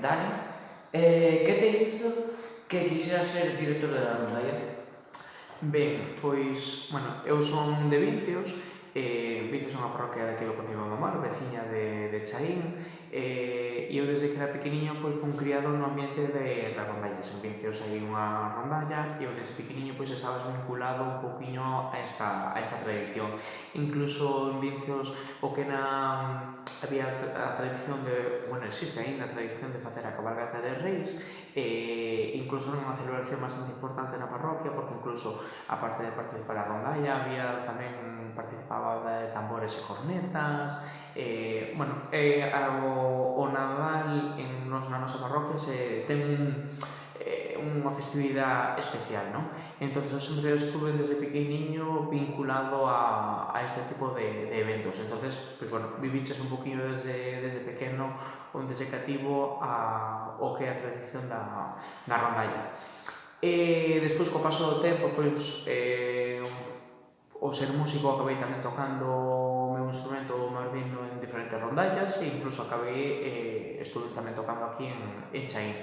Dani, que te hizo que quixeras ser director de la rondalla? Ben, pois, eu son de Vincios, Vincios é unha parroquia daqui do Concello do Mar, veciña de Chaín, e eu desde que era pequeniño pois fun criado no ambiente de rondallas. En Vincios hai unha rondalla e eu desde pequeniño pois estabas vinculado un poquinho a esta tradición. Incluso en Vincios o que había a tradición de, existe aínda a tradición de facer a cabalgata de Reis, incluso era unha celebración bastante importante na parroquia, porque incluso aparte de participar a rondalla, había tamén participaba de tambores e cornetas. O Nadal na nosa parroquia ten unha festividade especial, non? Entón, eu sempre estuve desde pequeniño vinculado a este tipo de eventos. Entón, viviches un poquinho desde pequeno, desde cativo o que é a tradición da rondalla. E despois, co paso do tempo, o ser músico acabei tamén tocando o meu instrumento o mardino en diferentes rondallas e incluso acabei estuve tamén tocando aquí en Chaín.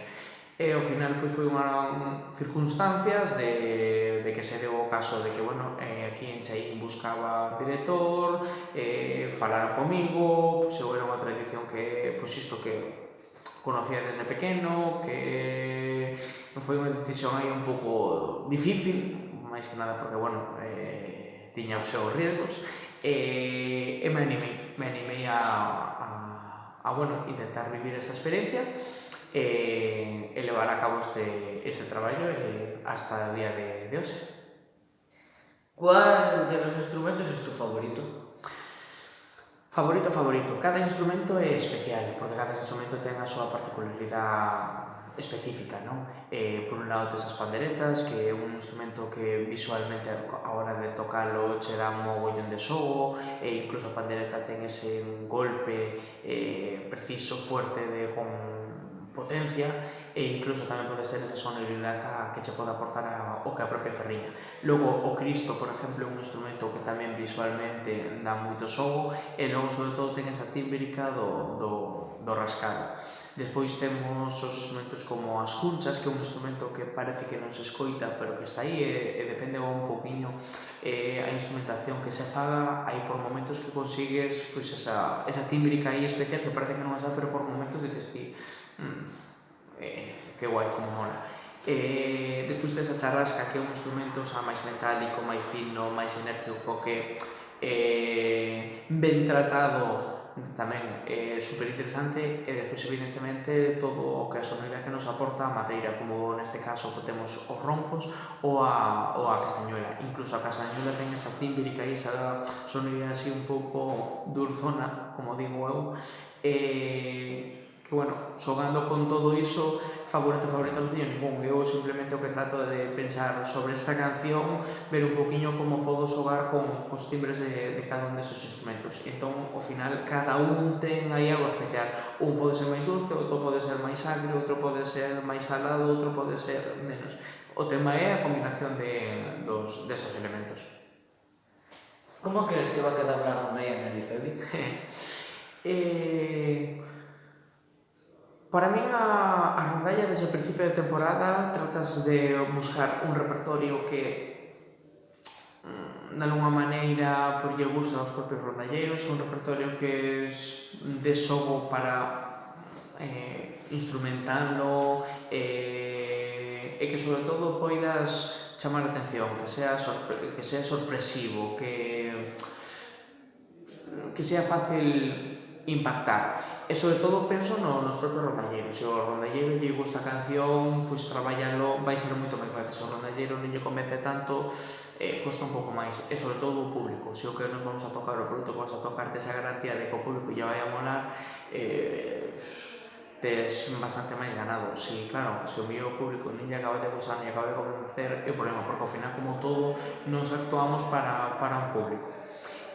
E ao final foi unha circunstancias de que se deu o caso de que, aquí en Chaín buscaba director, falaron comigo, eu era unha tradición que, isto que conocía desde pequeno, que foi unha decisión aí un pouco difícil, máis que nada porque, tiña os seus riesgos, e me animei a intentar vivir esa experiencia e levar a cabo este traballo hasta o día de hoxe. ¿Cuál de los instrumentos es tu favorito? Favorito. Cada instrumento é especial, porque cada instrumento ten a súa particularidade específica, non? Por un lado tes as panderetas, que é un instrumento que visualmente a hora de tocalo che dá un mogollón de xogo, e incluso a pandereta ten ese golpe preciso, fuerte, con potencia, e incluso tamén pode ser esa sonoridade que che pode aportar o que a propia ferriña. Logo, o Cristo, por exemplo, é un instrumento que tamén visualmente dá moito xogo, e logo, sobre todo, ten esa tímbrica do rascado. Despois temos os instrumentos como as cunchas, que é un instrumento que parece que non se escoita, pero que está aí, e depende un poquinho a instrumentación que se faga. Hai por momentos que consigues esa tímbrica aí especial que parece que non está, pero por momentos dices ti, que guai, como mola. Despois tes a charrasca, que é un instrumento máis metálico, máis fino, máis enérgico, que ben tratado tamén é super interesante. E despois, evidentemente, todo o que a sonoridade que nos aporta a madeira, como neste caso que temos os roncos ou a castañuela. Incluso a castañuela ten esa tímbrica e esa sonoridade así un pouco dulzona, como digo eu, que, xogando con todo iso, favorito non teño ningún. Eu simplemente o que trato de pensar sobre esta canción, ver un poquinho como podo xogar con os timbres de cada un desos instrumentos. Entón, ao final, cada un ten aí algo especial. Un pode ser máis dulce, outro pode ser máis agrio, outro pode ser máis salado, outro pode ser menos. O tema é a combinación destos elementos. ¿Cómo crees que va a quedar la rondalla en el IFEBI? Para min a rondalla desde o principio de temporada tratas de buscar un repertorio que de alguma maneira lle gusta aos propios rondalleiros, un repertorio que de xogo para instrumentalo, e que sobre todo poidas chamar a atención, que sea sorpresivo, que sea fácil impactar. E sobre todo penso nos propios rondalleiros. Se o rondalleiro lle gusta a canción, traballalo vai ser moito máis fácil. Se o rondalleiro non lle convence tanto, costa un pouco máis. E sobre todo o público. Se o que nos vamos a tocar, o produto que vas a tocar, tes a garantía de que o público lle vai a molar, tes bastante máis ganado. Se, claro, se o mío público non lle acaba de gustar, lle acaba de convencer, é o problema, porque ao final, como todo, nos actuamos para un público.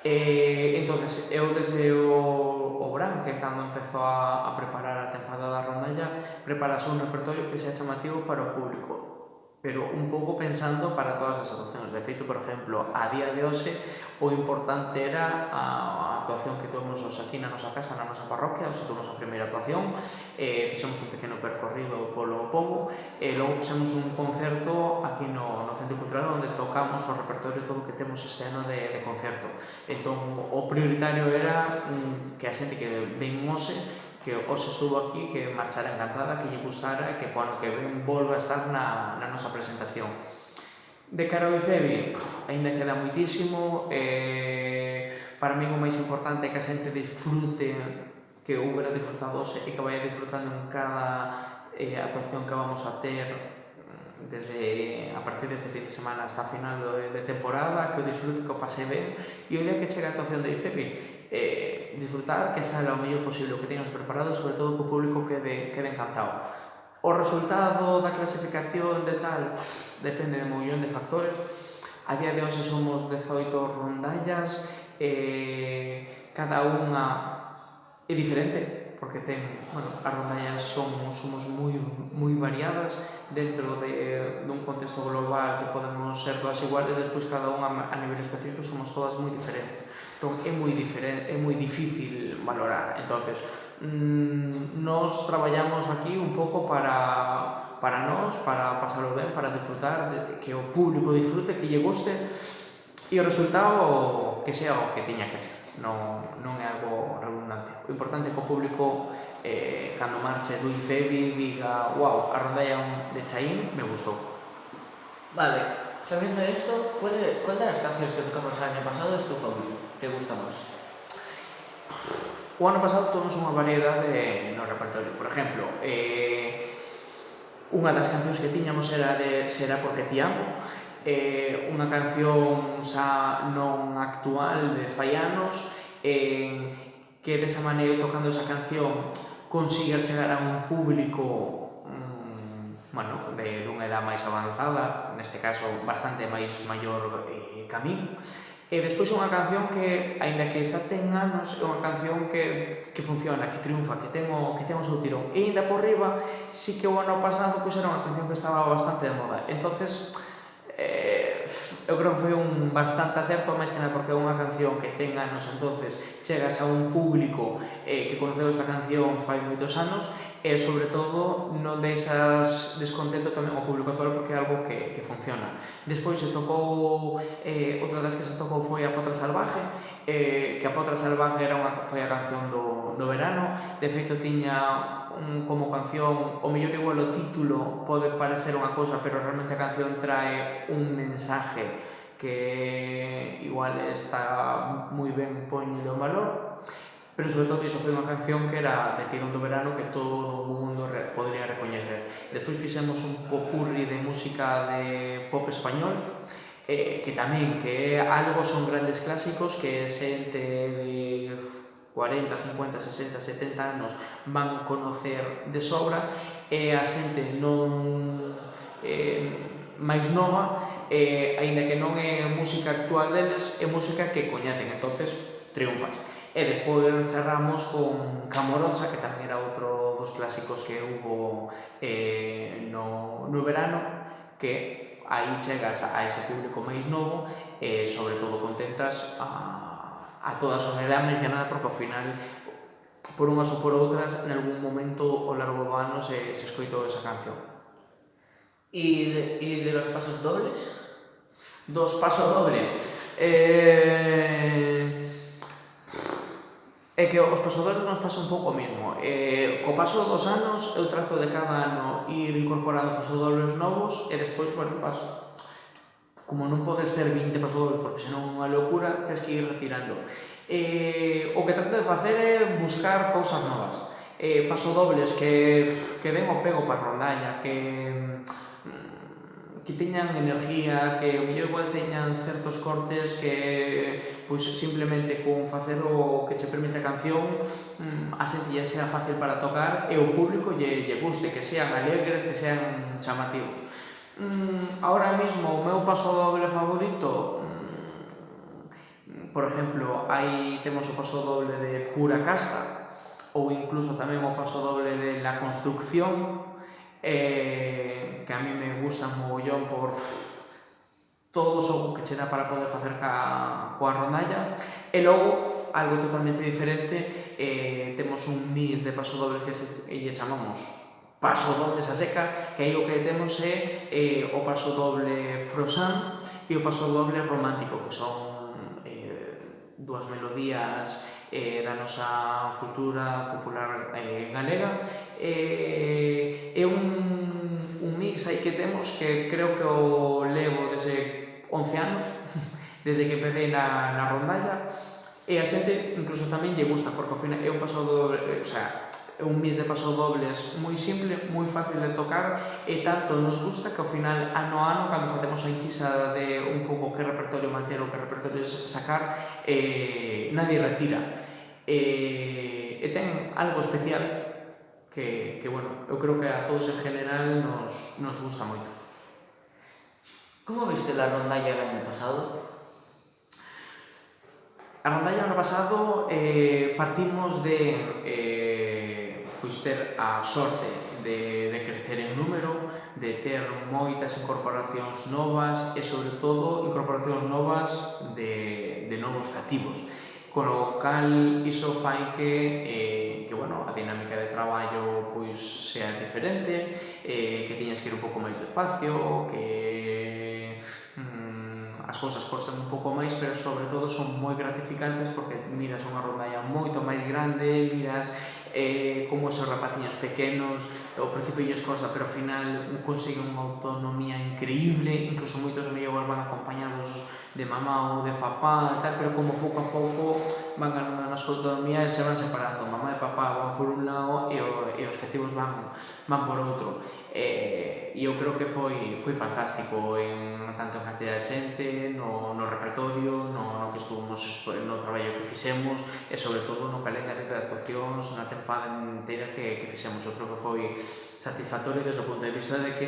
Entonces, eu desde o verán, que cando empezo a preparar a tempada da rondalla, preparase un repertorio que sea chamativo para o público. pero un pouco pensando para todas as actuacións. De feito, por exemplo, a día de hoxe, o importante era a actuación que tuvemos aquí na nosa casa, na nosa parroquia, tuvemos a primeira actuación, fixemos un pequeno percorrido polo pobo, e logo fixemos un concerto aquí no Centro Cultural onde tocamos o repertorio todo que temos este ano de concerto. Entón, o prioritario era que a xente que ven hoxe, que hoxe estuvo aquí, que marchara encantada, que lle gustara e que, bueno, que ben volva a estar na nosa presentación. De cara ao IFEBI, aínda queda moitísimo, para min o máis importante é que a xente disfrute, que hubiera disfrutado hoxe e que vaya disfrutando en cada actuación que vamos a ter desde a partir deste fin de semana hasta a final de temporada, que o disfrute, que o pase ben, e o día que chega a actuación de IFEBI, disfrutar, que salga o mellor posible o que teñamos preparado, sobre todo que o público quede encantado. O resultado da clasificación de tal depende de mogollón de factores. A día de hoxe somos 18 rondallas, cada unha é diferente, porque as rondallas somos moi variadas dentro dun contexto global que podemos ser todas iguales, despois cada unha a nivel específico somos todas moi diferentes. Entón é moi difícil valorar. Entonces, nos traballamos aquí un pouco para nós, para pasalo ben, para disfrutar, que o público disfrute, que lle guste, e o resultado que sea o que teña que ser. Non é algo redundante. O importante é que o público, cando marche do IFEBI, diga: «Wow, a rondalla de Chaín me gustou». Vale, sabiendo esto, ¿cuál de las canciones que tocamos el año pasado es tu favorito? ¿Te gusta más? O ano pasado tuvemos unha variedade no repertorio. Por exemplo, unha das cancións que tiñamos era de Será porque te amo, unha canción xa non actual de fai anos, que desa maneira, tocando esa canción, conseguir chegar a un público de dunha edad máis avanzada, neste caso bastante máis maior que a min. E despois unha canción que, aínda que xa ten anos, é unha canción que funciona, que triunfa, que ten o seu tirón. E aínda por riba, sí que o ano pasado era unha canción que estaba bastante de moda. Entonces, eu creo que foi un bastante acerto, máis que nada porque é unha canción que ten anos, entonces chegas a un público que conoceu esta canción fai moitos anos, e sobre todo non deixas descontento tamén ao público actual porque é algo que funciona. Despois se tocou, outra das que se tocou foi A Potra Salvaje, que A Potra Salvaje foi a canción do verano. De feito tiña como canción, o mellor igual o título pode parecer unha cousa, pero realmente a canción trae un mensaje que igual está moi ben poñelo en valor, pero sobre todo iso foi unha canción que era de tirón do verano que todo o mundo podría recoñecer. Despois fixemos un popurri de música de pop español, que tamén que é algo, son grandes clásicos que xente de 40, 50, 60, 70 anos van conocer de sobra, e a xente non máis nova, aínda que non é música actual deles, é música que coñecen, entonces triunfas. E despois cerramos con Camorocha, que tamén era outro dos clásicos que hubo no verano, que aí chegas a ese público máis novo e sobre todo contentas a toda a sociedade, máis que nada porque ao final, por unhas ou por outras, en algún momento ao largo do ano se escoitou esa canción. ¿Y de los pasos dobles? Dos pasodobles. É que os pasodobles nos pasa un pouco o mesmo. Co paso dos anos, eu trato de cada ano ir incorporando pasodobles novos e despois, como non podes ter 20 pasodobles porque senón é unha locura, tens que ir retirando. O que trato de facer é buscar cousas novas. Pasodobles que den o pego para a rondalla, que teñan energía, que o mellor igual teñan certos cortes que simplemente con facer o que che permite a canción a xente lle sea fácil para tocar e o público lle guste, que sean alegres, que sean chamativos. Ahora mesmo o meu pasodoble favorito, por exemplo, aí temos o pasodoble de Pura Casta, ou incluso tamén o pasodoble de La Construcción, que a mí me gusta mogollón por todo o xogo que che dá para poder facer coa rondalla. E logo, algo totalmente diferente, temos un mix de pasodobles que lle chamamos pasodobles a seca, que aí o que temos é o pasodoble Frosan e o pasodoble romántico, que son dúas melodías da nosa cultura popular galega. É un mix aí que temos que creo que o levo desde 11 anos, desde que empecé na rondalla, e a xente incluso tamén lle gusta, porque ao final é un pasodoble, o sea, é un mix de pasodobles moi simple, moi fácil de tocar, e tanto nos gusta que ao final, ano a ano, cando facemos a enquisa de un pouco que repertorio manter ou que repertorio sacar, nadie retira. E ten algo especial que, bueno, eu creo que a todos en general nos gusta moito. ¿Cómo viste la rondalla el año pasado? A rondalla ano pasado partimos de pois ter a sorte de crecer en número, de ter moitas incorporacións novas e, sobre todo, incorporacións novas de novos cativos. Con o cal, iso fai que bueno, a dinámica de traballo pois sea diferente, que tiñas que ir un pouco máis despacio, que as cousas costan un pouco máis, pero sobre todo son moi gratificantes porque miras unha rondalla moito máis grande, miras como esos rapaciños pequenos, ao principio lles costa, pero ao final consiguen unha autonomía increíble, incluso moitos mellor van acompañados de mamá ou de papá, tal, pero como pouco a pouco van ganando na súa autonomía e se van separando. Mamá e papá van por un lado e os cativos van por outro. E eu creo que foi fantástico tanto en cantidad de xente, no repertorio, no que estuvimos no traballo que fixemos e sobre todo no calendario de actuacións na tempada inteira que fixemos. Eu creo que foi satisfactorio desde o punto de vista de que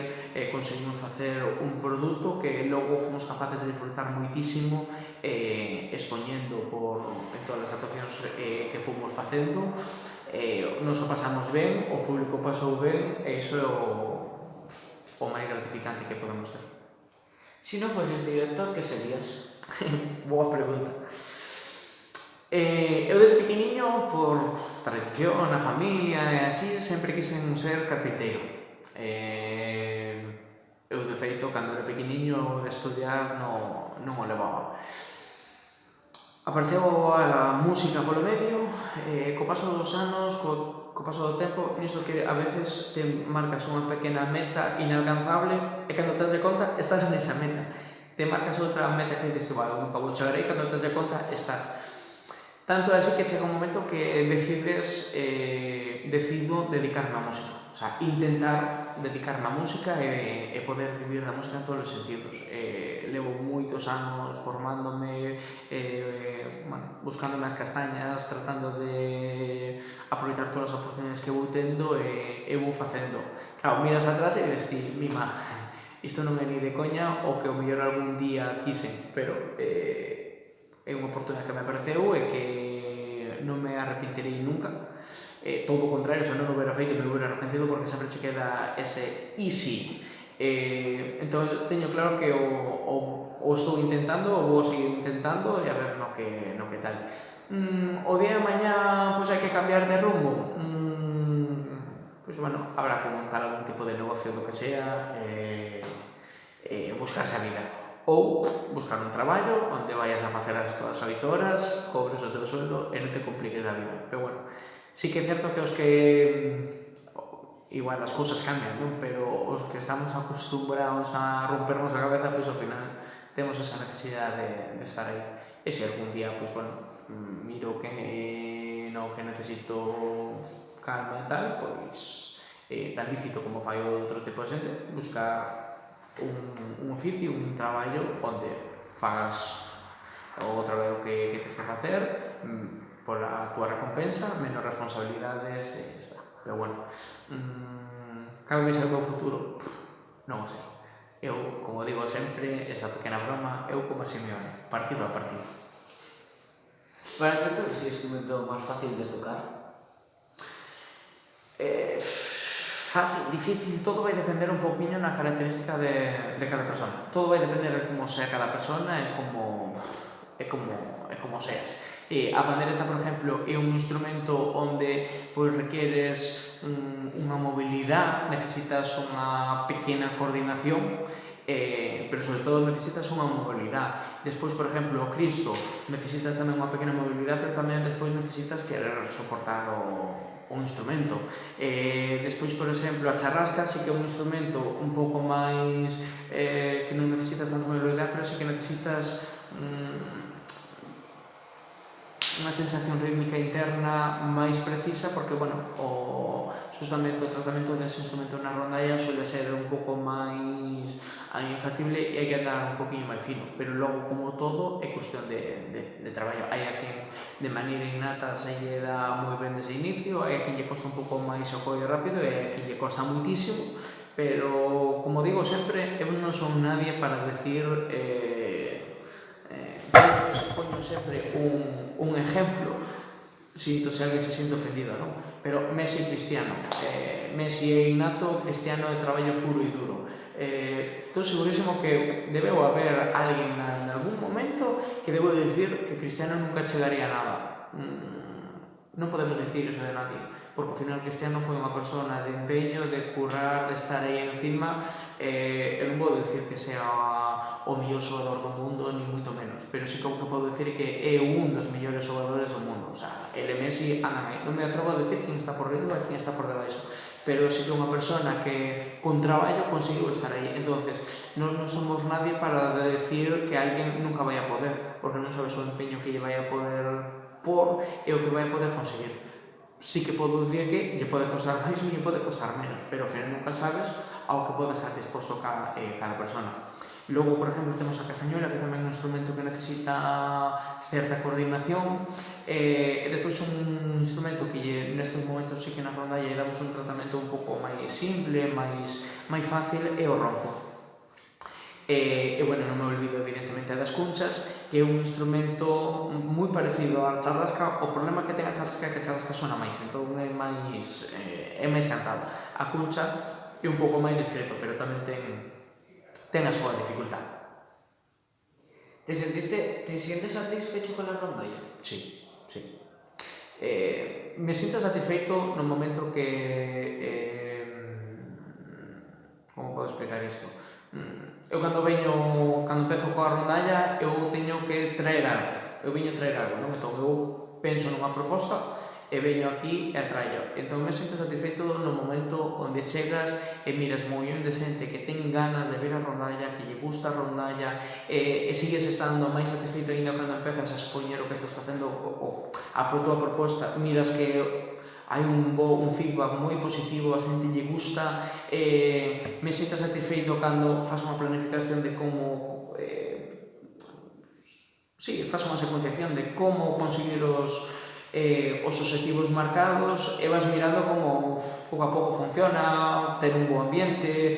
conseguimos facer un produto que logo fomos capaces de disfrutar moitísimo expoñendo en todas as actuacións que fomos facendo. Nos o pasamos ben, o público pasou ben e iso é o máis gratificante que podemos ter. Si non foses director, que serías? Boa pregunta. Eu desde pequeniño, por tradición, a familia e así, sempre quixen ser carpinteiro. Eu, de feito, cando era pequeniño, de estudiar non o levaba. Apareceu a música polo medio, co paso dos anos, co paso do tempo, nisto que a veces te marcas unha pequena meta inalcanzable e cando te das de conta estás nesa meta. Te marcas outra meta que dices, vale, nunca vou chegar aí, cando te das de conta estás. Tanto é así que chega un momento que decido dedicarme á música. O sea, intentar dedicarme á música e poder vivir da música en todos os sentidos. Levo moitos anos formándome, buscándome as castañas, tratando de aproveitar todas as oportunidades que vou tendo e vou facendo. Claro, miras atrás e dices, mima, isto non é ni de coña o que o mellor algún día quixen, pero é unha oportunidade que me apareceu e que non me arrepentirei nunca. Todo o contrario, se non o hubiera feito me hubiera arrepentido porque sempre che queda ese easy. Entón teño claro que o estou intentando, o vou seguir intentando e a ver no que tal. O día de mañá pois hai que cambiar de rumbo. Pois bueno, habrá que montar algún tipo de negocio do que sea e buscarse a vida. Ou buscar un traballo onde vayas a facer as todas as 8 horas, cobres o teu sueldo e non te compliques a vida. Pero bueno, sí que é certo que os que igual as cousas cambian, non? Pero os que estamos acostumbrados a rompernos a cabeza, pois ao final temos esa necesidade de estar aí. E se algún día, pois bueno, miro que necesito calma e tal, pois tan lícito como fai outro tipo de xente, buscar un oficio, un traballo onde fagas o traballo que tens que facer pola túa recompensa, menos responsabilidades e está. Pero bueno, cal vai ser o meu futuro? Non o sei. Eu, como digo sempre, esta pequena broma, eu como a Simeone, partido a partido. Para que é o instrumento máis fácil de tocar? Fácil, difícil, todo vai depender un pouquiño na característica de cada persona. Todo vai depender de como sea cada persona e como seas. A pandereta, por exemplo, é un instrumento onde pois, requeres unha mobilidade, necesitas unha pequena coordinación, pero sobre todo necesitas unha mobilidade. Despois, por exemplo, o Cristo, necesitas tamén unha pequena mobilidade, pero tamén despois necesitas querer soportar o instrumento. Despois, por exemplo, a charrasca sí que é un instrumento un pouco máis que non necesitas tanta mobilidade, pero sí que necesitas unha sensación rítmica interna máis precisa porque, bueno, o tratamento dese instrumento na rondalla suele ser un pouco máis infactible e hai que andar un poquinho máis fino, pero logo, como todo, é cuestión de traballo. Hai a quen de maneira innata se lle dá moi ben desde inicio, hai a quen lle costa un pouco máis o collo rápido e hai a quen lle costa muitísimo, pero, como digo sempre, eu non son nadie para decir poño sempre un ejemplo, sinto se alguén se siente ofendido, non? Pero Messi é Cristiano, Messi é innato, Cristiano é traballo puro e duro. Estou segurísimo que debeu haber alguén en algún momento que debo dicir que Cristiano nunca chegaría a nada. Non podemos dicir iso de nadie, porque ao final Cristiano foi unha persona de empeño, de currar, de estar aí encima. Eu non vou dicir que sea o mellor xogador do mundo, ni moito menos, pero sí que o que podo dicir que é un dos mellores xogadores do mundo. O sea, ele Messi andan aí. Non me atrevo a dicir quen está por riba e quen está por debaixo, pero sí que é unha persona que con traballo conseguiu estar aí. Entonces, nós non somos nadie para decir que alguén nunca vai a poder, porque non sabes o empeño que lle vai a poder por e o que vai a poder conseguir. Sí que podo dicir que lle pode costar máis ou lle pode costar menos, pero ao final nunca sabes ao que pode estar disposto cada persona. Logo, por exemplo, temos a castañuela, que tamén é un instrumento que necesita certa coordinación, e despois un instrumento que nestes momentos sí que na rondalla lle damos un tratamento un pouco máis simple, máis fácil, é o ronco. E, bueno, non me olvido evidentemente das cunchas, que é un instrumento moi parecido á charrasca. O problema que ten a charrasca é que a charrasca sona máis, entón é máis cantado. A cuncha é un pouco máis discreto, pero tamén ten a súa dificultad. Te sientes satisfecho con la rondalla? Sí. Me sinto satisfeito no momento que... como podo explicar isto? Eu cando empezo coa rondalla, eu teño que traer algo. Eu veño traer algo, non? Entón eu penso nunha proposta e veño aquí e a traio. Entón me sinto satisfeito no momento onde chegas e miras mogollón de xente que ten ganas de ver a rondalla, que lle gusta a rondalla, e sigues estando máis satisfeito ainda cando empezas a expoñer o que estás facendo, a tua proposta, miras que hai un feedback moi positivo, a xente lle gusta, me sinto satisfeito cando faz unha planificación de como faz unha secuenciación de como conseguir os obxectivos marcados, e vas mirando como pouco a pouco funciona, ter un bo ambiente,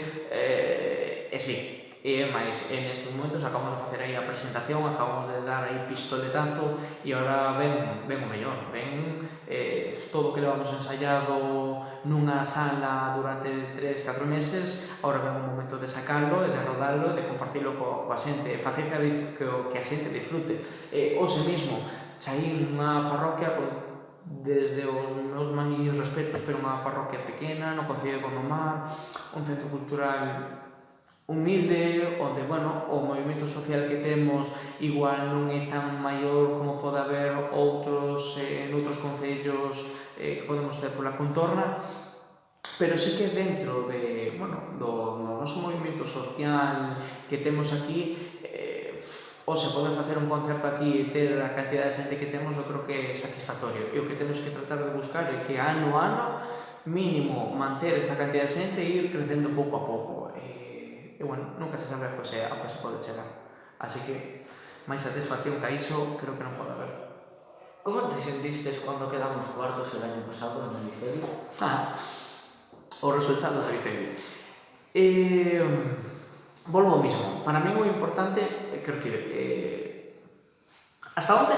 e máis, nestes momentos acabamos de facer aí a presentación, acabamos de dar aí pistoletazo e agora ven o mellor, ven todo o que levamos ensayado nunha sala durante 3-4 meses, agora ven o momento de sacarlo e de rodarlo e de compartirlo coa xente, e facer que a xente disfrute. Hoxe mesmo, chaí nunha parroquia, desde os meus maniños respetos, pero unha parroquia pequena no Concello de Gondomar, un centro cultural humilde, onde, bueno, o movimento social que temos igual non é tan maior como pode haber outros noutros concellos que podemos ter pola contorna, pero sí que dentro do noso movimento social que temos aquí, ou se poder facer un concerto aquí e ter a cantidad de xente que temos, eu creo que é satisfactorio. E o que temos que tratar de buscar é que ano a ano, mínimo, manter esa cantidad de xente e ir crecendo pouco a pouco. E, bueno, nunca se sabe ao que se pode chegar. Así que, máis satisfacción que a iso, creo que non pode haber. ¿Cómo te sentiste cuando quedamos cuartos el año pasado en el IFEBI? Os resultados do IFEBI. Volvo ao mismo. Para mí o importante, hasta onde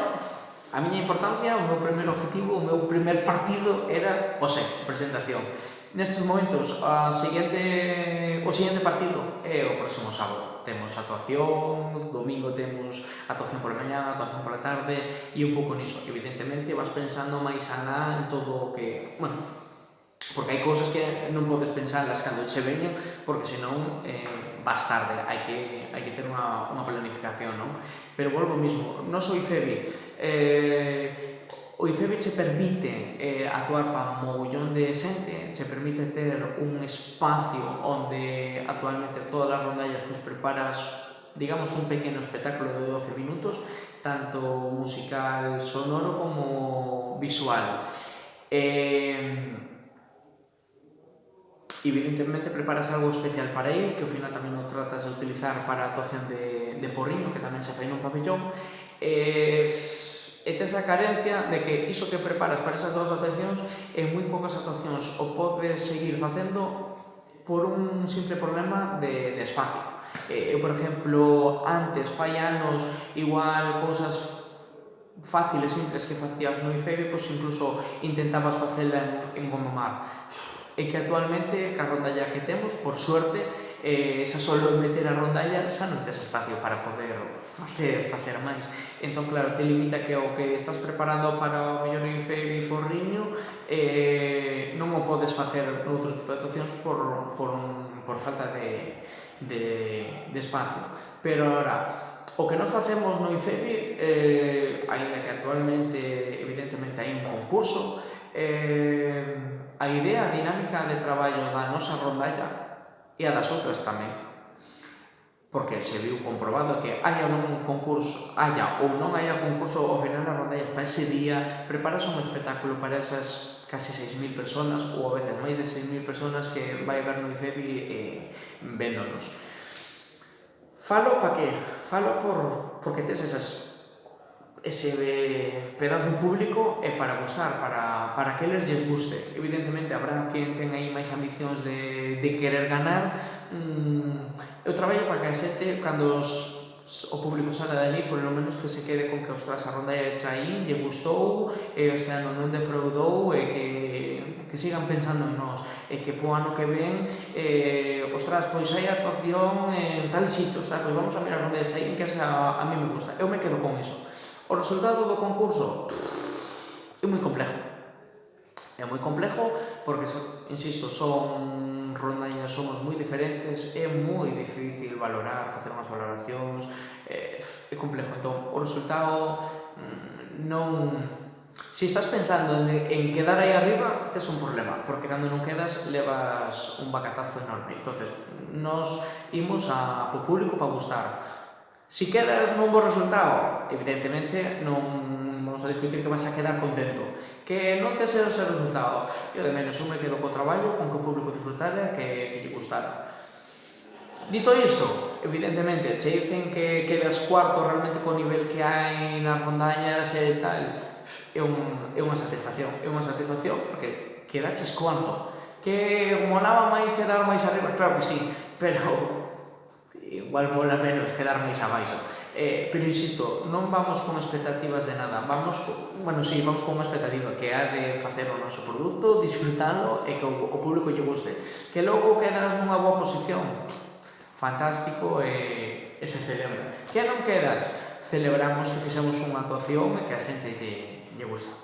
a miña importancia, o meu primer objetivo, o meu primer partido era a presentación. Nestes momentos, o seguinte partido é o próximo sábado. Temos actuación, domingo temos actuación pola mañá, actuación pola tarde, e un pouco niso. Evidentemente vas pensando máis alá en todo o que... Bueno, porque hai cousas que non podes pensarlas cando che veñen, porque senón vas tarde, hai que ter unha planificación, non? Pero volvo ao mismo, non sou IFEBI, o IFEBI che permite actuar para mogollón de xente, che permite ter un espacio onde actualmente todas as rondallas que os preparas, digamos, un pequeno espectáculo de 12 minutos, tanto musical, sonoro como visual. Evidentemente preparas algo especial para aí, que ao final tamén o tratas de utilizar para a actuación de porriño, que tamén se fai nun pabellón, e tes a carencia de que iso que preparas para esas dúas actuacións en moi poucas actuacións o podes seguir facendo por un simple problema de espacio. Eu, por exemplo, antes, fai anos, igual cousas fáciles, simples que facías no IFEBI, pois incluso intentabas facela en Gondomar. E que actualmente, ca rondalla que temos, por suerte, xa solo meter a rondalla xa non tes espacio para poder facer máis. Entón, claro, te limita que o que estás preparando para o mellor IFEBI porriño non o podes facer noutro tipo de actuacións por falta de espacio. Pero ahora, o que nos facemos no IFEBI, aínda que actualmente evidentemente hai un concurso, a idea, a dinámica de traballo da nosa rondalla e a das outras tamén, porque se viu comprobado que haya ou non concurso, ao final as rondallas para ese día preparas un espectáculo para esas casi 6.000 personas ou a veces máis de 6.000 personas que vai ver no IFEBI véndonos. Falo para que? Falo porque tes ese pedazo público e para gustar, para que eles lles guste. Evidentemente, habrá quen ten aí máis ambicións de querer ganar. Eu traballo para que a xente, cando o público sale dali, por lo menos que se quede con que, ostras, a rondalla de Chaín lle gustou, e este ano non defraudou, e que sigan pensando en nós, e que po ano que ven, ostras, pois hai actuación en tal sitio, ostras, pois vamos a mirar a rondalla de Chaín, que a mí me gusta. Eu me quedo con iso. O resultado do concurso é moi complejo. É moi complejo porque, insisto, son rondallas, somos moi diferentes, é moi difícil valorar, facer unhas valoracións, é complejo. Entón, o resultado non... Se estás pensando en quedar aí arriba, tes un problema, porque cando non quedas, levas un bacatazo enorme. Entonces, nos imos po público para gustar. Si quedas nun bo resultado, evidentemente non vamos a discutir que vas a quedar contento. Que non tes ese resultado, eu de menos me quedo co traballo, con que o público disfrutara e que lle gustara. Dito isto, evidentemente, che dicen que quedas cuarto realmente co nivel que hai nas rondallas e tal, é unha satisfacción porque quedaches cuarto. Que molaba máis quedar máis arriba, claro que sí, pero igual mola menos quedar máis abaixo. Pero insisto, non vamos con expectativas de nada, vamos con unha expectativa que é de facer o noso produto, disfrutalo e que o público lle guste. Que logo quedas nunha boa posición, fantástico, e se celebra. Que non quedas, celebramos que fixemos unha actuación e que a xente lle gusta.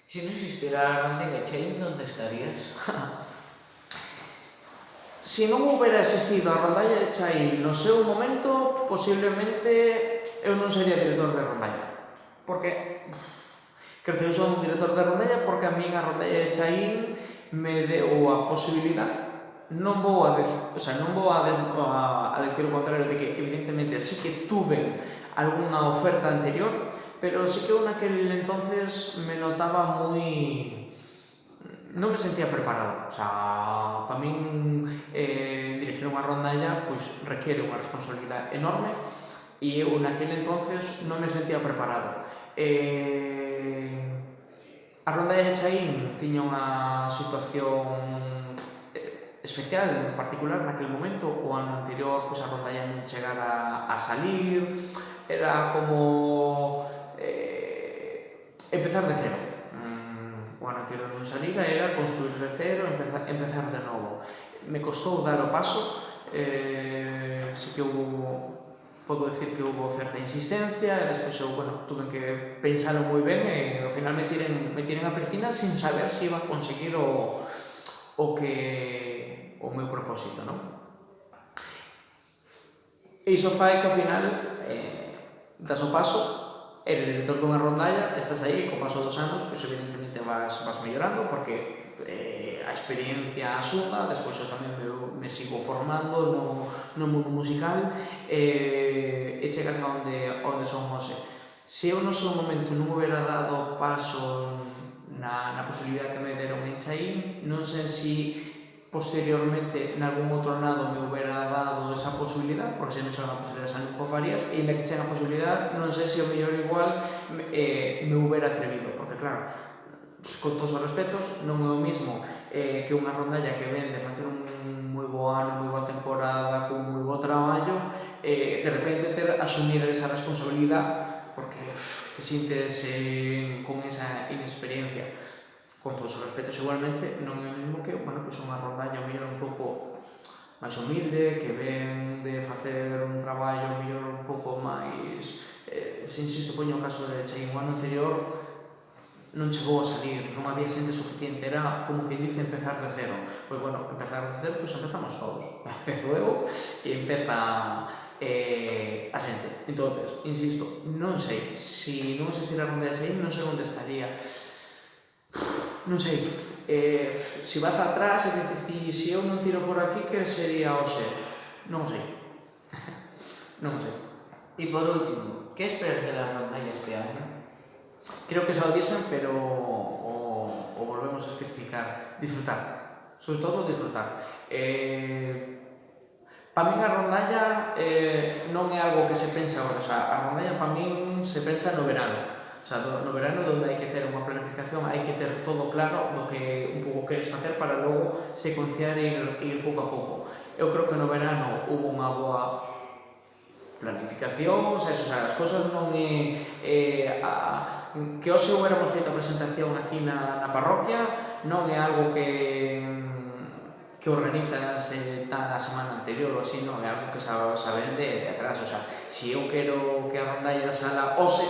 Si non existira a rondalla de Chaín, onde estarías? Se non houbera existido a rondalla de Chaín no seu momento, posiblemente eu non sería director de rondalla. Porque, eu son un director de rondalla porque a min a rondalla de Chaín me deu a posibilidad. Non vou a decir o contrario de que, evidentemente, sí que tuve algunha oferta anterior, pero sí que eu naquel entonces me notaba moi... non me sentía preparado. O sea, para min dirigir unha rondalla pois requiere unha responsabilidade enorme e eu naquele entonces non me sentía preparado. A rondalla de Chaín tiña unha situación especial, en particular naquele momento. O ano anterior pois a rondalla non chegara a salir, era como empezar de cero. Unha bueno, anterior non salira era construir de cero, empezar de novo. Me costou dar o paso, sí que podo decir que houve certa insistencia, e despois eu, bueno, tuve que pensalo moi ben e ao final me tiren a piscina sin saber se iba a conseguir o meu propósito, non? E iso fai que ao final das o paso, eres director dunha rondalla, estás aí, co paso dos anos, pois evidentemente vas mellorando, porque a experiencia suma, despois eu tamén me sigo formando no mundo musical, e chegas a onde son hoxe. Se eu no seu momento non hubiera dado paso na posibilidade que me deron en Chaín, non sei se posteriormente nalgún outro lado me hubiera dado esa posibilidad, porque se non chega a posibilidad de San farías, e me que chega a posibilidad, non sei se o mellor igual me hubiera atrevido, porque claro, con todos os respetos, non é o mismo que unha rondalla que vende facer un moi bo ano, moi boa temporada, con moi bo traballo, de repente asumir esa responsabilidade, porque te sintes con esa inexperiencia. Con todos os respetos igualmente, non é o mesmo que, bueno, pois unha rondalla mellor un pouco máis humilde, que ven de facer un traballo mellor un pouco máis, se insisto, poño o caso de Chaín, o ano anterior non chegou a salir, non había xente suficiente, era como que dice empezar de cero. Pois bueno, empezar de cero, pois empezamos todos. Empezo eu e empeza a xente. Entonces, insisto, non sei, se non existira a rondalla de Chaín, non sei onde estaría. Non sei, se vas atrás e dices ti, se eu non tiro por aquí, que sería hoxe? Non o sei. Non o sei. E por último, que esperas de la rondalla este año? Creo que xa o dixen, pero o volvemos a especificar. Disfrutar. Sobre todo, disfrutar. Para min a rondalla non é algo que se pensa agora. O sea, a rondalla para min se pensa no verano. O sea, no verano onde hai que ter unha planificación, hai que ter todo claro do que un pouco queres facer para logo secuenciar e ir pouco a pouco. Eu creo que no verano hubo unha boa planificación, o sea, as cosas non é que hoxe hubiéramos feito a presentación aquí na parroquia, non é algo que organizas a semana anterior ou así, non, é algo que saben de atrás. O sea, se eu quero que a rondalla sala hoxe,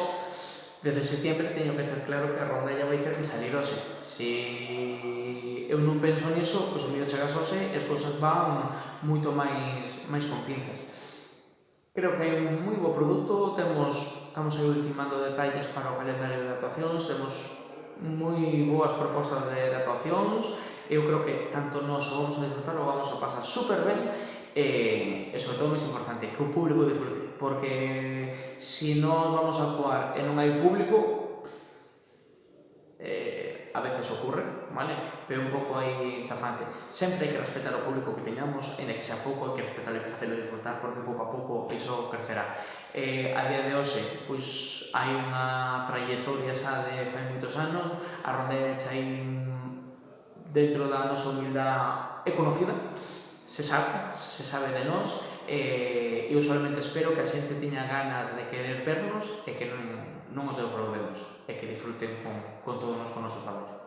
desde setembro teño que ter claro que a rondalla vai ter que salir hoxe. Se eu non penso niso, pois o mío chegas hoxe e as cousas van moito máis con pinzas. Creo que hai un moi bo produto, estamos aí ultimando detalles para o calendario de actuacións, temos moi boas propostas de actuacións, eu creo que tanto nós o vamos a disfrutar, o vamos a pasar super ben, e sobre todo, máis importante, que o público disfrute, porque se nós vamos a actuar e non hai público, a veces ocurre, vale? Pero un pouco aí chafante. Sempre hai que respetar o público que teñamos, en que xa pouco, hai que respetar e facelo disfrutar, porque pouco a pouco iso crecerá. A día de hoxe, pois, hai unha trayectoria xa de fai moitos anos, a rondalla de Chaín, dentro da nosa humildade, é conocida, se sabe de nós, e eu solamente espero que a xente teña ganas de querer vernos e que non os defraudemos e que disfruten con todo o noso traballo.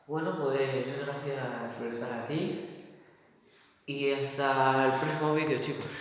Bueno, pues gracias por estar aquí y hasta el próximo vídeo, chicos.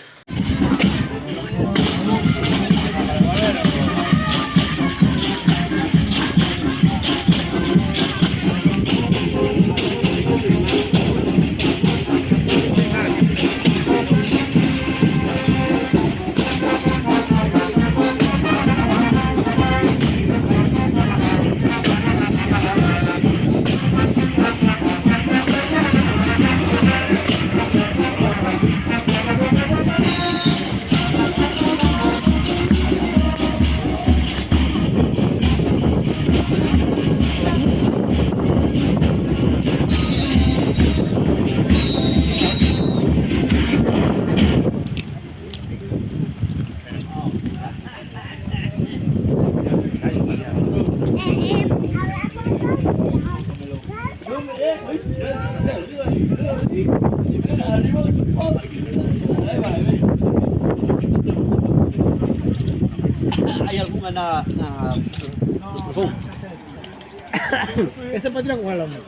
Hay alguna na Este para tirar con el hombre.